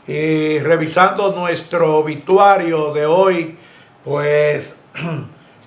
Y revisando nuestro obituario de hoy, pues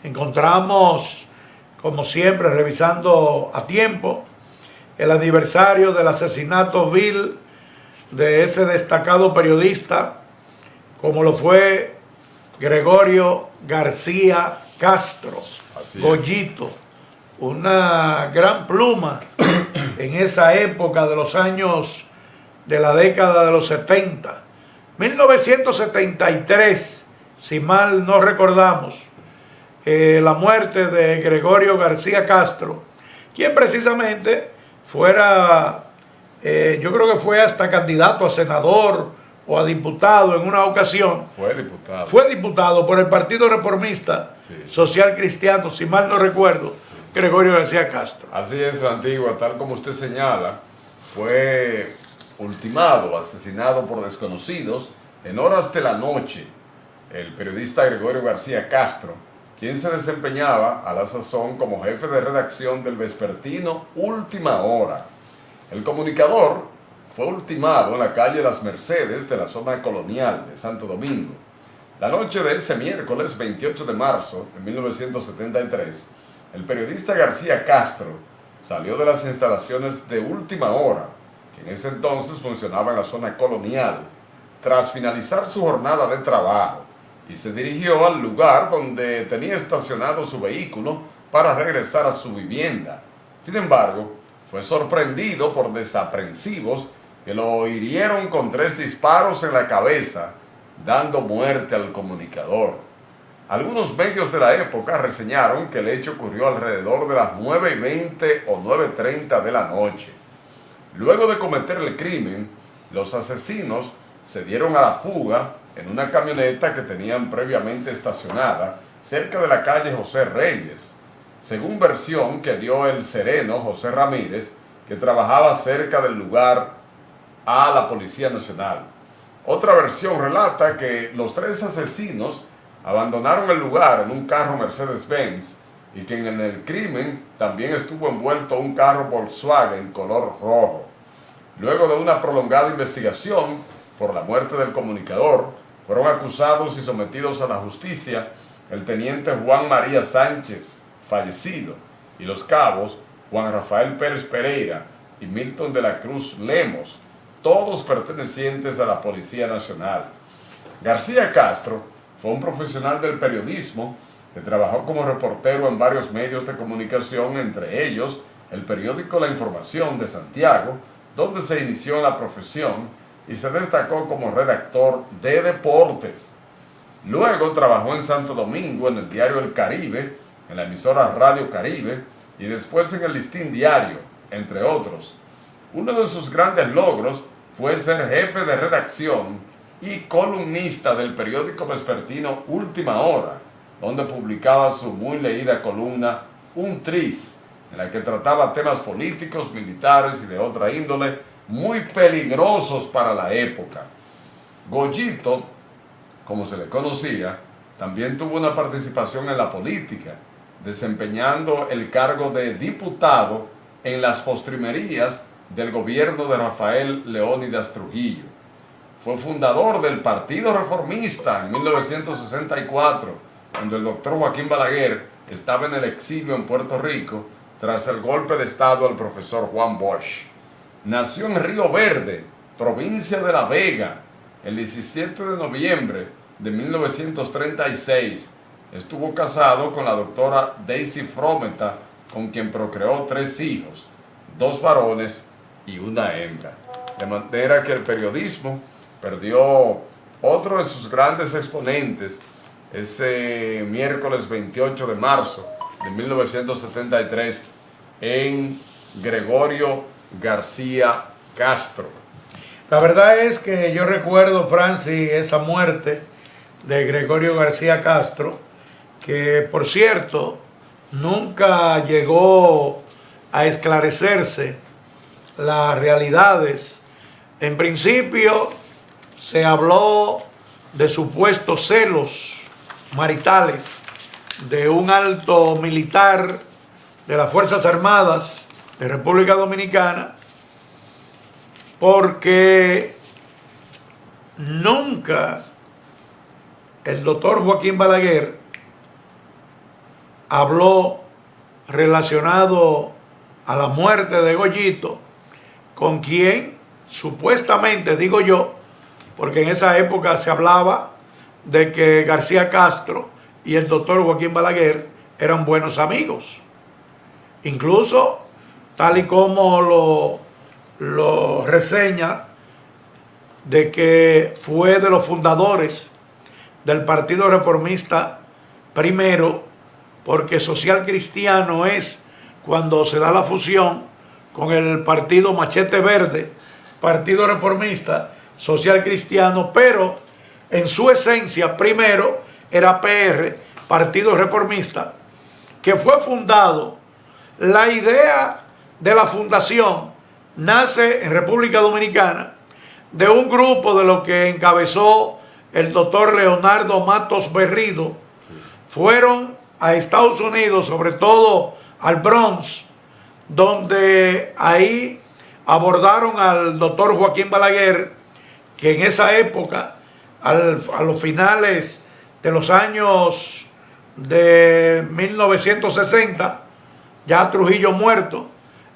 encontramos, como siempre, revisando a tiempo, el aniversario del asesinato vil de ese destacado periodista, como lo fue Gregorio García Castro, Goyito, una gran pluma en esa época de los años de la década de los 70. 1973, si mal no recordamos, la muerte de Gregorio García Castro, quien precisamente fuera, yo creo que fue hasta candidato a senador o a diputado en una ocasión. Fue diputado por el Partido Reformista Social Cristiano, si mal no recuerdo, Gregorio García Castro. Así es, Antigua, tal como usted señala, fue ultimado, asesinado por desconocidos en horas de la noche, el periodista Gregorio García Castro, quien se desempeñaba a la sazón como jefe de redacción del vespertino Última Hora. El comunicador fue ultimado en la calle Las Mercedes de la zona colonial de Santo Domingo. La noche de ese miércoles 28 de marzo de 1973, el periodista García Castro salió de las instalaciones de Última Hora, que en ese entonces funcionaba en la zona colonial, tras finalizar su jornada de trabajo, y se dirigió al lugar donde tenía estacionado su vehículo para regresar a su vivienda. Sin embargo, fue sorprendido por desaprensivos que lo hirieron con 3 disparos en la cabeza, dando muerte al comunicador. Algunos medios de la época reseñaron que el hecho ocurrió alrededor de las 9:20 o 9:30 de la noche. Luego de cometer el crimen, los asesinos se dieron a la fuga en una camioneta que tenían previamente estacionada cerca de la calle José Reyes, según versión que dio el sereno José Ramírez, que trabajaba cerca del lugar, a la Policía Nacional. Otra versión relata que los 3 asesinos abandonaron el lugar en un carro Mercedes-Benz y que en el crimen también estuvo envuelto un carro Volkswagen color rojo. Luego de una prolongada investigación por la muerte del comunicador, fueron acusados y sometidos a la justicia el teniente Juan María Sánchez, fallecido, y los cabos Juan Rafael Pérez Pereira y Milton de la Cruz Lemos, todos pertenecientes a la Policía Nacional. García Castro fue un profesional del periodismo que trabajó como reportero en varios medios de comunicación, entre ellos el periódico La Información de Santiago, donde se inició en la profesión y se destacó como redactor de deportes. Luego trabajó en Santo Domingo en el diario El Caribe, en la emisora Radio Caribe y después en el Listín Diario, entre otros. Uno de sus grandes logros fue ser jefe de redacción y columnista del periódico vespertino Última Hora, donde publicaba su muy leída columna Un Tris, en la que trataba temas políticos, militares y de otra índole muy peligrosos para la época. Goyito, como se le conocía, también tuvo una participación en la política, desempeñando el cargo de diputado en las postrimerías del gobierno de Rafael Leónidas Trujillo. Fue fundador del Partido Reformista en 1964, cuando el doctor Joaquín Balaguer estaba en el exilio en Puerto Rico tras el golpe de Estado al profesor Juan Bosch. Nació en Río Verde, provincia de La Vega, el 17 de noviembre de 1936. Estuvo casado con la doctora Daisy Frometa, con quien procreó 3 hijos, 2 varones y una hembra. De manera que el periodismo perdió otro de sus grandes exponentes ese miércoles 28 de marzo de 1973 en Gregorio García Castro. La verdad es que yo recuerdo, Francis, esa muerte de Gregorio García Castro, que por cierto nunca llegó a esclarecerse las realidades. En principio se habló de supuestos celos maritales de un alto militar de las Fuerzas Armadas de República Dominicana, porque nunca el doctor Joaquín Balaguer habló relacionado a la muerte de Goyito, con quien supuestamente, digo yo, porque en esa época se hablaba de que García Castro y el doctor Joaquín Balaguer eran buenos amigos. Incluso, tal y como lo reseña, de que fue de los fundadores del Partido Reformista primero, porque Social Cristiano es cuando se da la fusión con el Partido Machete Verde, Partido Reformista, Social Cristiano, pero en su esencia primero era PR, Partido Reformista, que fue fundado. La idea de la fundación nace en República Dominicana de un grupo de lo que encabezó el doctor Leonardo Matos Berrido. Fueron a Estados Unidos, sobre todo al Bronx, donde ahí abordaron al doctor Joaquín Balaguer, que en esa época, a los finales de los años de 1960, ya Trujillo muerto,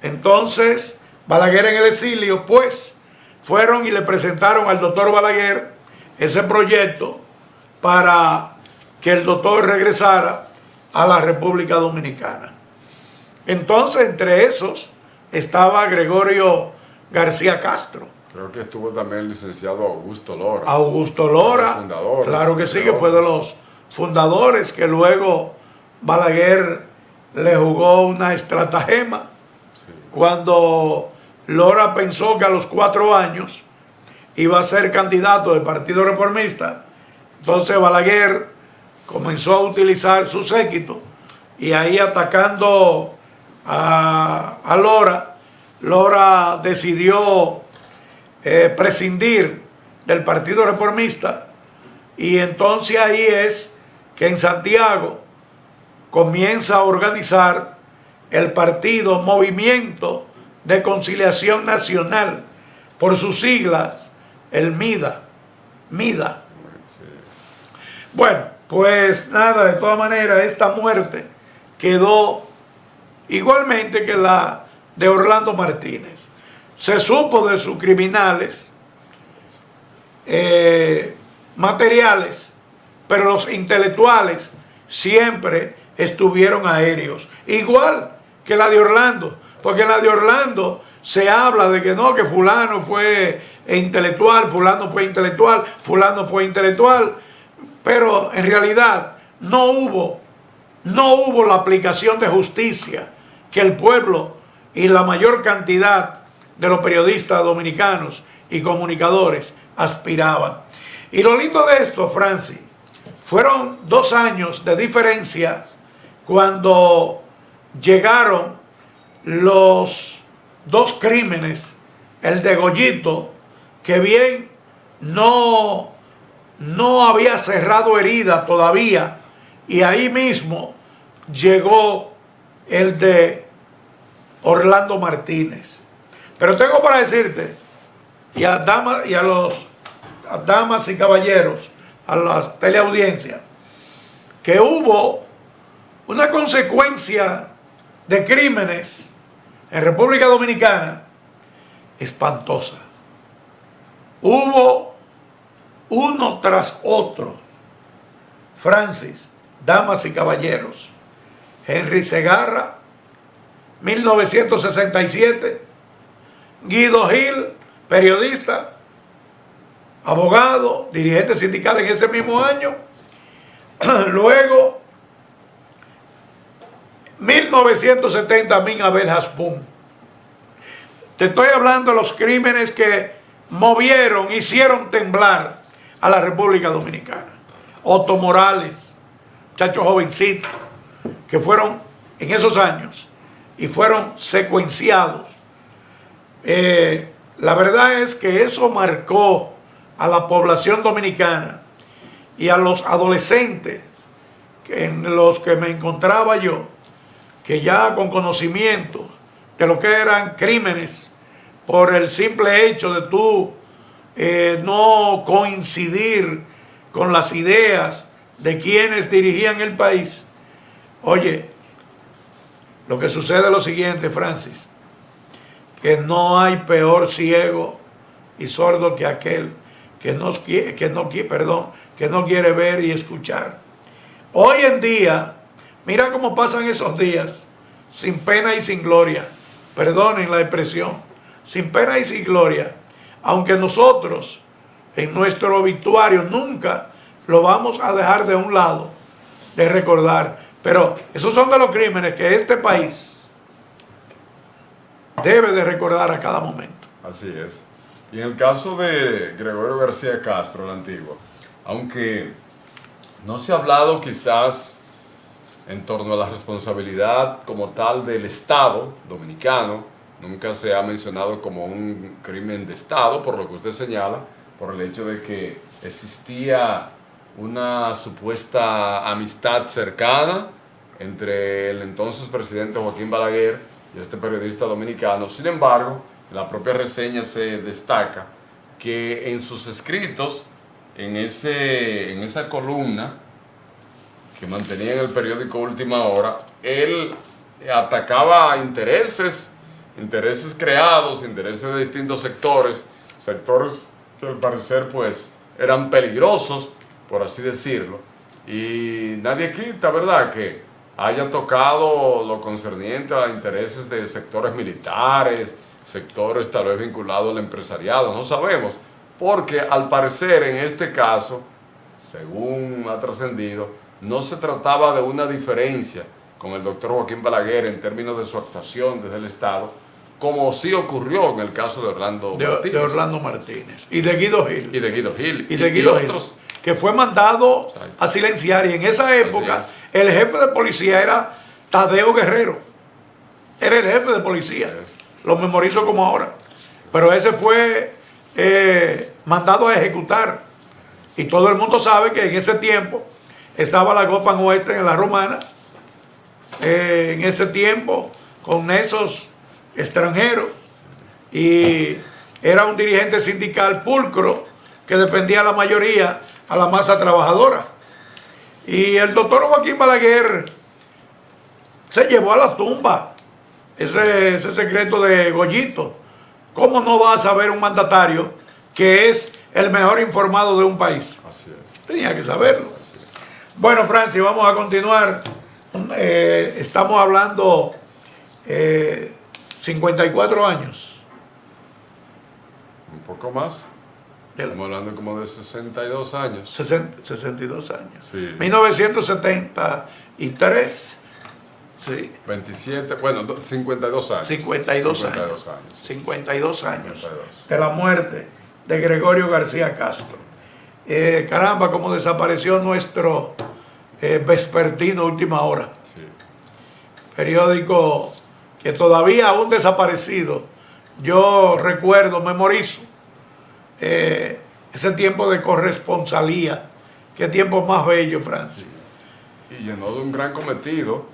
entonces Balaguer en el exilio, pues fueron y le presentaron al doctor Balaguer ese proyecto para que el doctor regresara a la República Dominicana. Entonces, entre esos estaba Gregorio García Castro. Creo que estuvo también el licenciado Augusto Lora. Augusto Lora, claro que sí, que fue de los fundadores, que luego Balaguer le jugó una estratagema. Sí. Cuando Lora pensó que a los 4 años iba a ser candidato del Partido Reformista, entonces Balaguer comenzó a utilizar su séquito y ahí atacando a Lora, Lora decidió prescindir del Partido Reformista, y entonces ahí es que en Santiago comienza a organizar el partido Movimiento de Conciliación Nacional, por sus siglas, el MIDA. Bueno, pues nada, de todas maneras, esta muerte quedó igualmente que la de Orlando Martínez. Se supo de sus criminales materiales, pero los intelectuales siempre estuvieron aéreos. Igual que la de Orlando, porque en la de Orlando se habla de que no, que fulano fue intelectual, fulano fue intelectual, fulano fue intelectual, pero en realidad no hubo la aplicación de justicia que el pueblo y la mayor cantidad de los periodistas dominicanos y comunicadores aspiraban. Y lo lindo de esto, Francis, fueron 2 años de diferencia cuando llegaron los 2 crímenes, el de Goyito, que bien no había cerrado herida todavía, y ahí mismo llegó el de Orlando Martínez. Pero tengo para decirte, y a damas y caballeros, a la teleaudiencia, que hubo una consecuencia de crímenes en República Dominicana espantosa. Hubo uno tras otro. Francis, damas y caballeros, Henry Segarra, 1967, Guido Gil, periodista, abogado, dirigente sindical en ese mismo año. Luego, 1970, Min Abel Haspún. Te estoy hablando de los crímenes que movieron, hicieron temblar a la República Dominicana. Otto Morales, muchacho jovencito, que fueron en esos años y fueron secuenciados. La verdad es que eso marcó a la población dominicana y a los adolescentes en los que me encontraba yo, que ya con conocimiento de lo que eran crímenes por el simple hecho de tú no coincidir con las ideas de quienes dirigían el país. Oye, lo que sucede es lo siguiente, Francis, que no hay peor ciego y sordo que aquel que no quiere ver y escuchar. Hoy en día, mira cómo pasan esos días, sin pena y sin gloria, perdonen la expresión, sin pena y sin gloria, aunque nosotros en nuestro obituario nunca lo vamos a dejar de un lado de recordar, pero esos son de los crímenes que este país debe de recordar a cada momento. Así es. Y en el caso de Gregorio García Castro, el antiguo, aunque no se ha hablado quizás en torno a la responsabilidad como tal del Estado dominicano, nunca se ha mencionado como un crimen de Estado, por lo que usted señala, por el hecho de que existía una supuesta amistad cercana entre el entonces presidente Joaquín Balaguer y este periodista dominicano. Sin embargo, en la propia reseña se destaca que en sus escritos, en esa columna que mantenía en el periódico Última Hora, él atacaba intereses creados, intereses de distintos sectores que al parecer pues eran peligrosos, por así decirlo, y nadie quita, ¿verdad?, que haya tocado lo concerniente a intereses de sectores militares, sectores tal vez vinculados al empresariado, no sabemos, porque al parecer en este caso, según ha trascendido, no se trataba de una diferencia con el doctor Joaquín Balaguer en términos de su actuación desde el Estado, como sí ocurrió en el caso de Orlando Martínez. Y de Guido Gil. Y de Guido Gil. Y otros. Que fue mandado a silenciar. Y en esa época el jefe de policía era Tadeo Guerrero. Era el jefe de policía. Lo memorizo como ahora. Pero ese fue mandado a ejecutar. Y todo el mundo sabe que en ese tiempo estaba la Copa Nuestra en la Romana. En ese tiempo, con esos extranjeros, y era un dirigente sindical pulcro que defendía a la mayoría, a la masa trabajadora. Y el doctor Joaquín Balaguer se llevó a la tumba ese secreto de Goyito. ¿Cómo no va a saber un mandatario que es el mejor informado de un país? Así es. Tenía que saberlo. Así es. Bueno, Francis, vamos a continuar. Estamos hablando 54 años. Un poco más. Estamos hablando como de 62 años. 62 años. Sí. 1973. Sí. 27, bueno, 52 años. 52 años. 52 años de la muerte de Gregorio García Castro. Caramba, como desapareció nuestro vespertino Última Hora. Sí. Periódico que todavía aún desaparecido. Yo recuerdo, memorizo ese tiempo de corresponsalía. Qué tiempo más bello, Francis. Sí. Y llenó de un gran cometido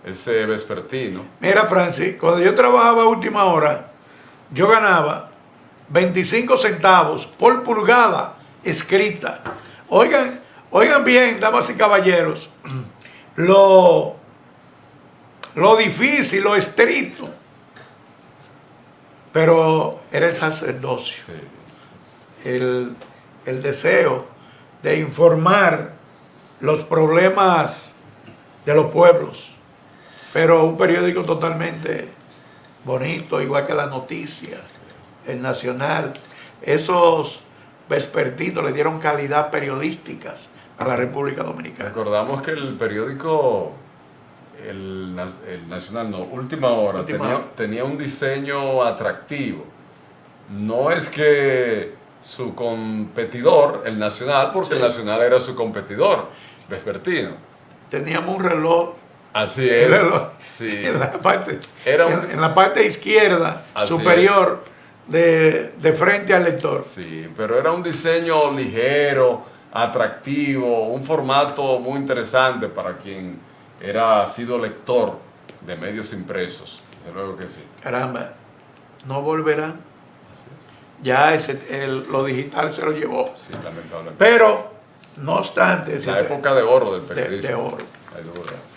ese vespertino. Mira, Francis, cuando yo trabajaba a Última Hora, yo ganaba 25 centavos por pulgada escrita. Oigan bien, damas y caballeros, lo difícil, lo estricto, pero era el sacerdocio. Sí. El deseo de informar los problemas de los pueblos, pero un periódico totalmente bonito, igual que las noticias, el Nacional. Esos vespertinos le dieron calidad periodística a la República Dominicana. Recordamos que el periódico, el Nacional, no, Última Hora, tenía un diseño atractivo. No es que su competidor, el Nacional, porque el Nacional era su competidor vespertino. Teníamos un reloj. Así es. Sí. En la parte izquierda superior de frente al lector. Sí, pero era un diseño ligero, atractivo, un formato muy interesante para quien ha sido lector de medios impresos. Desde luego que sí. Caramba, no volverán. ya lo digital se lo llevó. Sí, lamentablemente. Pero, no obstante... La época de oro del de periodismo. oro. Hay dudas.